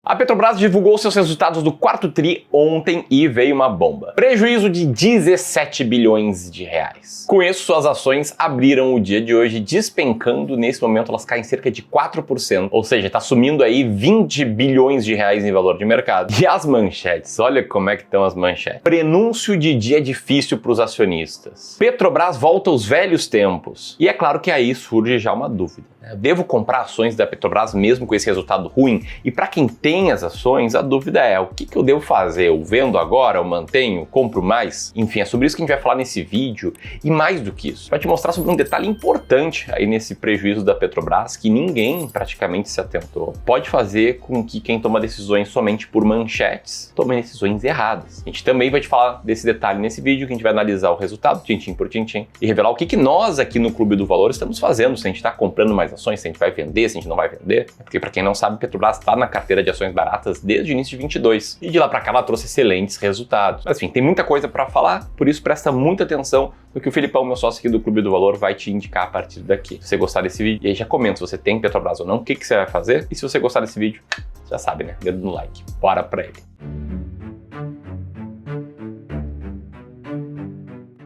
A Petrobras divulgou seus resultados do quarto tri ontem e veio uma bomba. Prejuízo de 17 bilhões de reais. Com isso, suas ações abriram o dia de hoje despencando. Nesse momento, elas caem cerca de 4%, ou seja, está sumindo aí 20 bilhões de reais em valor de mercado. E as manchetes, olha como é que estão as manchetes. Prenúncio de dia difícil para os acionistas. Petrobras volta aos velhos tempos. E é claro que aí surge já uma dúvida. Eu devo comprar ações da Petrobras mesmo com esse resultado ruim? E para quem tem as ações, a dúvida é, o que eu devo fazer? Eu vendo agora, eu mantenho, compro mais? Enfim, é sobre isso que a gente vai falar nesse vídeo. E mais do que isso, vai te mostrar sobre um detalhe importante aí nesse prejuízo da Petrobras que ninguém praticamente se atentou. Pode fazer com que quem toma decisões somente por manchetes tome decisões erradas. A gente também vai te falar desse detalhe nesse vídeo, que a gente vai analisar o resultado, tintim por tintim, e revelar o que nós aqui no Clube do Valor estamos fazendo, se a gente está comprando mais ações, se a gente vai vender, se a gente não vai vender. Porque para quem não sabe, Petrobras está na carteira de ações baratas desde o início de 22 e de lá para cá ela trouxe excelentes resultados. Mas enfim, tem muita coisa para falar, por isso presta muita atenção no que o Filipão, meu sócio aqui do Clube do Valor, vai te indicar a partir daqui. Se você gostar desse vídeo, e aí já comenta se você tem Petrobras ou não, o que você vai fazer. E se você gostar desse vídeo, já sabe, né? Dedo no like. Bora pra ele.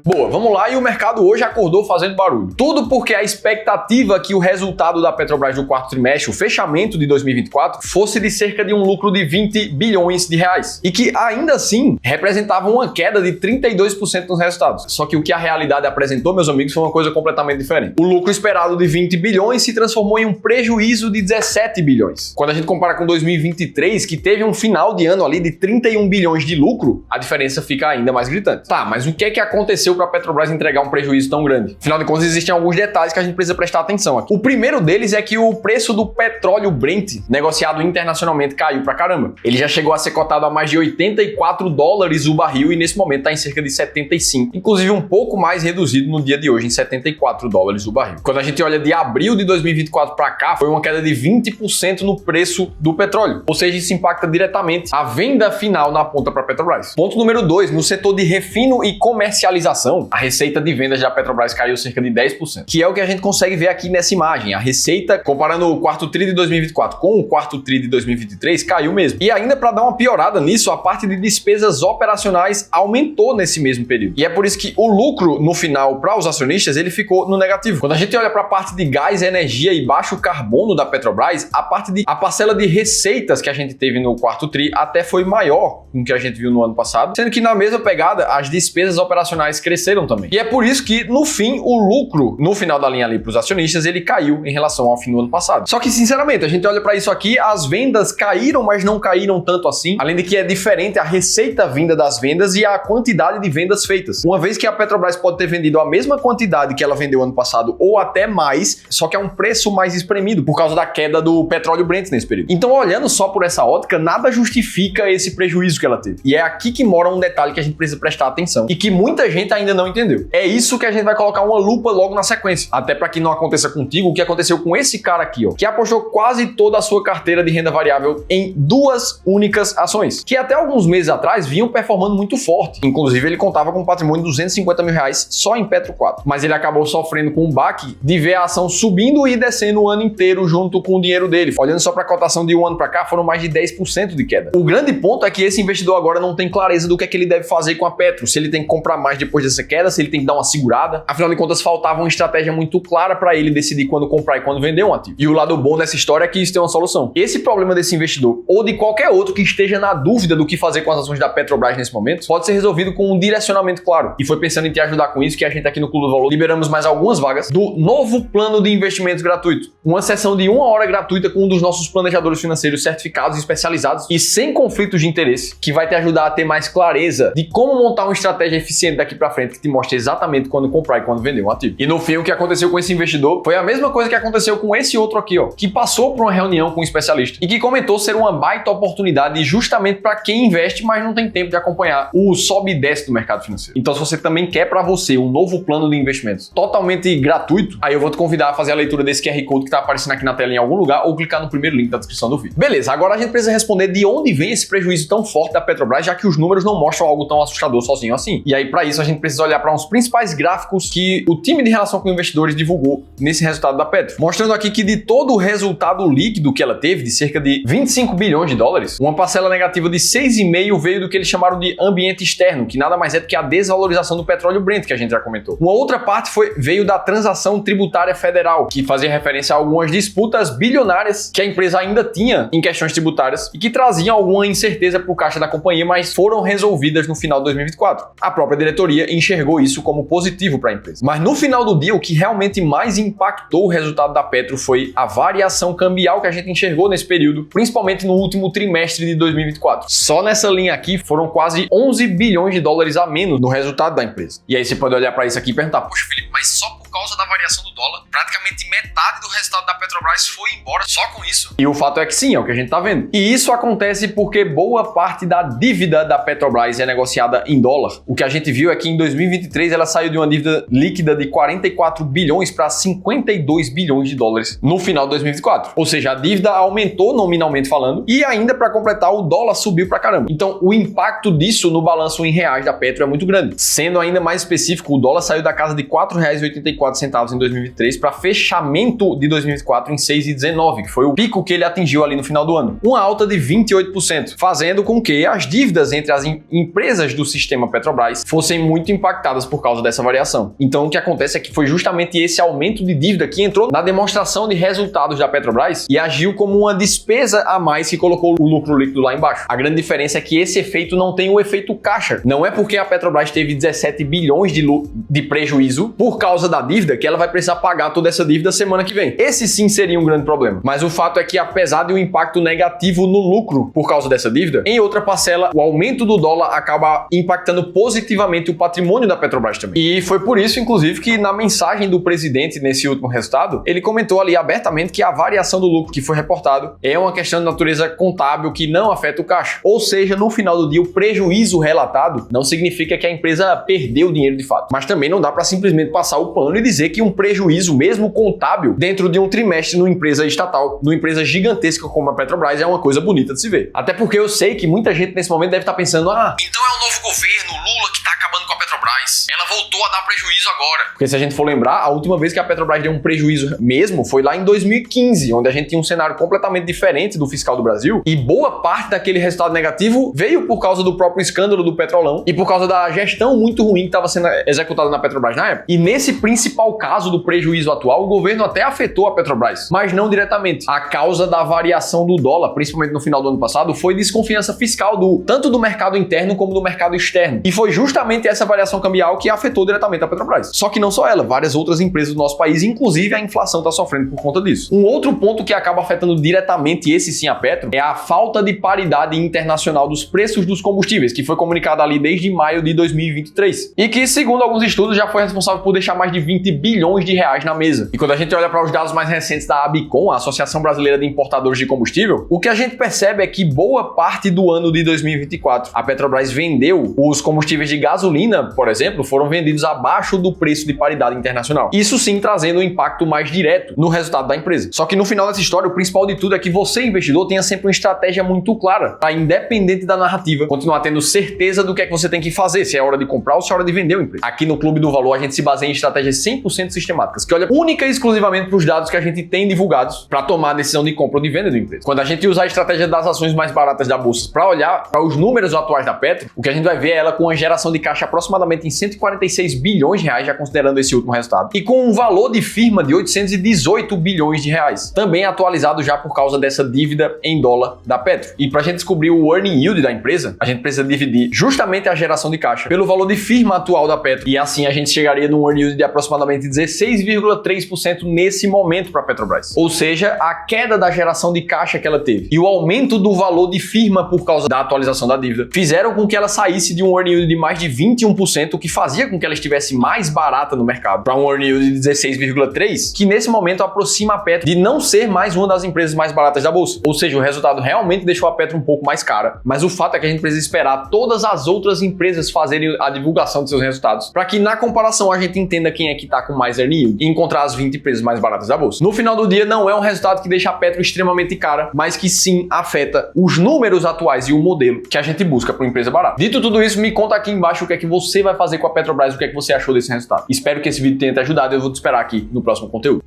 Boa, vamos lá, e o mercado hoje acordou fazendo barulho. Tudo porque a expectativa que o resultado da Petrobras do quarto trimestre, o fechamento de 2024, fosse de cerca de um lucro de 20 bilhões de reais. E que ainda assim representava uma queda de 32% nos resultados. Só que o que a realidade apresentou, meus amigos, foi uma coisa completamente diferente. O lucro esperado de 20 bilhões se transformou em um prejuízo de 17 bilhões. Quando a gente compara com 2023, que teve um final de ano ali de 31 bilhões de lucro, a diferença fica ainda mais gritante. Tá, mas o que é que aconteceu para a Petrobras entregar um prejuízo tão grande? Afinal de contas, existem alguns detalhes que a gente precisa prestar atenção aqui. O primeiro deles é que o preço do petróleo Brent, negociado internacionalmente, caiu pra caramba. Ele já chegou a ser cotado a mais de 84 dólares o barril e nesse momento está em cerca de 75, inclusive um pouco mais reduzido no dia de hoje, em 74 dólares o barril. Quando a gente olha de abril de 2024 para cá, foi uma queda de 20% no preço do petróleo, ou seja, isso impacta diretamente a venda final na ponta para a Petrobras. Ponto número 2, no setor de refino e comercialização, a receita de vendas da Petrobras caiu cerca de 10%, que é o que a gente consegue ver aqui nessa imagem. A receita, comparando o quarto tri de 2024 com o quarto tri de 2023, caiu mesmo. E ainda para dar uma piorada nisso, a parte de despesas operacionais aumentou nesse mesmo período. E é por isso que o lucro no final para os acionistas, ele ficou no negativo. Quando a gente olha para a parte de gás, energia e baixo carbono da Petrobras, a parcela de receitas que a gente teve no quarto tri até foi maior do que a gente viu no ano passado, sendo que na mesma pegada, as despesas operacionais cresceram também. E é por isso que, no fim, o lucro, no final da linha ali para os acionistas, ele caiu em relação ao fim do ano passado. Só que, sinceramente, a gente olha para isso aqui, as vendas caíram, mas não caíram tanto assim, além de que é diferente a receita vinda das vendas e a quantidade de vendas feitas. Uma vez que a Petrobras pode ter vendido a mesma quantidade que ela vendeu ano passado, ou até mais, só que é um preço mais espremido, por causa da queda do petróleo Brent nesse período. Então, olhando só por essa ótica, nada justifica esse prejuízo que ela teve. E é aqui que mora um detalhe que a gente precisa prestar atenção, e que muita gente ainda não entendeu. É isso que a gente vai colocar uma lupa logo na sequência. Até para que não aconteça contigo o que aconteceu com esse cara aqui, ó, que apostou quase toda a sua carteira de renda variável em duas únicas ações, que até alguns meses atrás vinham performando muito forte. Inclusive, ele contava com um patrimônio de 250 mil reais só em Petro 4. Mas ele acabou sofrendo com um baque de ver a ação subindo e descendo o ano inteiro junto com o dinheiro dele. Olhando só para a cotação de um ano para cá, foram mais de 10% de queda. O grande ponto é que esse investidor agora não tem clareza do que é que ele deve fazer com a Petro. Se ele tem que comprar mais depois dessa queda, se ele tem que dar uma segurada. Afinal de contas, faltava uma estratégia muito clara para ele decidir quando comprar e quando vender um ativo. E o lado bom dessa história é que isso tem uma solução. Esse problema desse investidor, ou de qualquer outro que esteja na dúvida do que fazer com as ações da Petrobras nesse momento, pode ser resolvido com um direcionamento claro. E foi pensando em te ajudar com isso que a gente aqui no Clube do Valor liberamos mais algumas vagas do novo plano de investimentos gratuito. Uma sessão de 1 hora gratuita com um dos nossos planejadores financeiros certificados e especializados e sem conflitos de interesse, que vai te ajudar a ter mais clareza de como montar uma estratégia eficiente daqui para frente que te mostre exatamente quando comprar e quando vender um ativo. E no fim, o que aconteceu com esse investidor foi a mesma coisa que aconteceu com esse outro aqui, ó, que passou por uma reunião com um especialista e que comentou ser uma baita oportunidade justamente para quem investe, mas não tem tempo de acompanhar o sobe e desce do mercado financeiro. Então, se você também quer para você um novo plano de investimentos totalmente gratuito, aí eu vou te convidar a fazer a leitura desse QR Code que tá aparecendo aqui na tela em algum lugar ou clicar no primeiro link da descrição do vídeo. Beleza, agora a gente precisa responder de onde vem esse prejuízo tão forte da Petrobras, já que os números não mostram algo tão assustador sozinho assim. E aí, para isso, a gente precisa precisa olhar para uns principais gráficos que o time de relação com investidores divulgou nesse resultado da Petro, mostrando aqui que de todo o resultado líquido que ela teve, de cerca de 25 bilhões de dólares, uma parcela negativa de 6,5 veio do que eles chamaram de ambiente externo, que nada mais é do que a desvalorização do petróleo Brent, que a gente já comentou. Uma outra parte veio da transação tributária federal, que fazia referência a algumas disputas bilionárias que a empresa ainda tinha em questões tributárias e que traziam alguma incerteza para o caixa da companhia, mas foram resolvidas no final de 2024. A própria diretoria enxergou isso como positivo para a empresa. Mas no final do dia, o que realmente mais impactou o resultado da Petro foi a variação cambial que a gente enxergou nesse período, principalmente no último trimestre de 2024. Só nessa linha aqui foram quase 11 bilhões de dólares a menos no resultado da empresa. E aí você pode olhar para isso aqui e perguntar: poxa, Felipe, mas só por causa da variação do dólar, praticamente metade do resultado da Petrobras foi embora só com isso? E o fato é que sim, é o que a gente tá vendo. E isso acontece porque boa parte da dívida da Petrobras é negociada em dólar. O que a gente viu é que em 2023 ela saiu de uma dívida líquida de 44 bilhões para 52 bilhões de dólares no final de 2024. Ou seja, a dívida aumentou nominalmente falando e ainda, para completar, o dólar subiu pra caramba. Então o impacto disso no balanço em reais da Petro é muito grande. Sendo ainda mais específico, o dólar saiu da casa de R$ 4,84 em 2023 para fechamento de 2024 em 6,19, que foi o pico que ele atingiu ali no final do ano. Uma alta de 28%, fazendo com que as dívidas entre as empresas do sistema Petrobras fossem muito impactadas por causa dessa variação. Então o que acontece é que foi justamente esse aumento de dívida que entrou na demonstração de resultados da Petrobras e agiu como uma despesa a mais que colocou o lucro líquido lá embaixo. A grande diferença é que esse efeito não tem o efeito caixa. Não é porque a Petrobras teve 17 bilhões de prejuízo por causa da dívida que ela vai precisar pagar toda essa dívida semana que vem. Esse sim seria um grande problema. Mas o fato é que, apesar de um impacto negativo no lucro por causa dessa dívida, em outra parcela, o aumento do dólar acaba impactando positivamente o patrimônio da Petrobras também. E foi por isso, inclusive, que na mensagem do presidente nesse último resultado, ele comentou ali abertamente que a variação do lucro que foi reportado é uma questão de natureza contábil que não afeta o caixa. Ou seja, no final do dia, o prejuízo relatado não significa que a empresa perdeu dinheiro de fato. Mas também não dá para simplesmente passar o pano e dizer que um prejuízo, mesmo contábil, dentro de um trimestre numa empresa estatal, numa empresa gigantesca como a Petrobras, é uma coisa bonita de se ver. Até porque eu sei que muita gente nesse momento deve estar pensando: então é o novo governo, Lula, que está acabando com a Petrobras. Ela voltou a dar prejuízo agora. Porque se a gente for lembrar, a última vez que a Petrobras deu um prejuízo mesmo foi lá em 2015, onde a gente tinha um cenário completamente diferente do fiscal do Brasil, e boa parte daquele resultado negativo veio por causa do próprio escândalo do Petrolão e por causa da gestão muito ruim que estava sendo executada na Petrobras na época. E nesse principal caso do prejuízo atual, o governo até afetou a Petrobras, mas não diretamente. A causa da variação do dólar, principalmente no final do ano passado, foi desconfiança fiscal tanto do mercado interno como do mercado externo. E foi justamente essa variação cambial que afetou diretamente a Petrobras. Só que não só ela, várias outras empresas do nosso país, inclusive a inflação está sofrendo por conta disso. Um outro ponto que acaba afetando diretamente, esse sim, a Petro, é a falta de paridade internacional dos preços dos combustíveis, que foi comunicada ali desde maio de 2023. E que, segundo alguns estudos, já foi responsável por deixar mais de 20 bilhões de reais na mesa. E quando a gente olha para os dados mais recentes da ABICOM, a Associação Brasileira de Importadores de Combustível, o que a gente percebe é que boa parte do ano de 2024, a Petrobras vendeu os combustíveis de gasolina, por exemplo, foram vendidos abaixo do preço de paridade internacional. Isso sim trazendo um impacto mais direto no resultado da empresa. Só que no final dessa história, o principal de tudo é que você, investidor, tenha sempre uma estratégia muito clara para, independente da narrativa, continuar tendo certeza do que é que você tem que fazer, se é hora de comprar ou se é hora de vender uma empresa. Aqui no Clube do Valor, a gente se baseia em estratégias 100% sistemáticas, que olha única e exclusivamente para os dados que a gente tem divulgados para tomar a decisão de compra ou de venda de uma empresa. Quando a gente usar a estratégia das ações mais baratas da bolsa para olhar para os números atuais da Petro, o que a gente vai ver é ela com uma geração de caixa aproximadamente em 146 bilhões de reais, já considerando esse último resultado, e com um valor de firma de 818 bilhões de reais, também atualizado já por causa dessa dívida em dólar da Petro. E para a gente descobrir o earning yield da empresa, a gente precisa dividir justamente a geração de caixa pelo valor de firma atual da Petro, e assim a gente chegaria num earning yield de aproximadamente 16,3% nesse momento para a Petrobras. Ou seja, a queda da geração de caixa que ela teve e o aumento do valor de firma por causa da atualização da dívida fizeram com que ela saísse de um earning yield de mais de 21%, o que fazia com que ela estivesse mais barata no mercado, para um earning yield de 16,3%, que nesse momento aproxima a Petro de não ser mais uma das empresas mais baratas da bolsa. Ou seja, o resultado realmente deixou a Petro um pouco mais cara, mas o fato é que a gente precisa esperar todas as outras empresas fazerem a divulgação de seus resultados, para que na comparação a gente entenda quem é que está com mais earning yield e encontrar as 20 empresas mais baratas da bolsa. No final do dia, não é um resultado que deixa a Petro extremamente cara, mas que sim afeta os números atuais e o modelo que a gente busca para uma empresa barata. Dito tudo isso, me conta aqui embaixo o que é que você vai fazer com a Petro Petrobras, o que é que você achou desse resultado. Espero que esse vídeo tenha te ajudado e eu vou te esperar aqui no próximo conteúdo.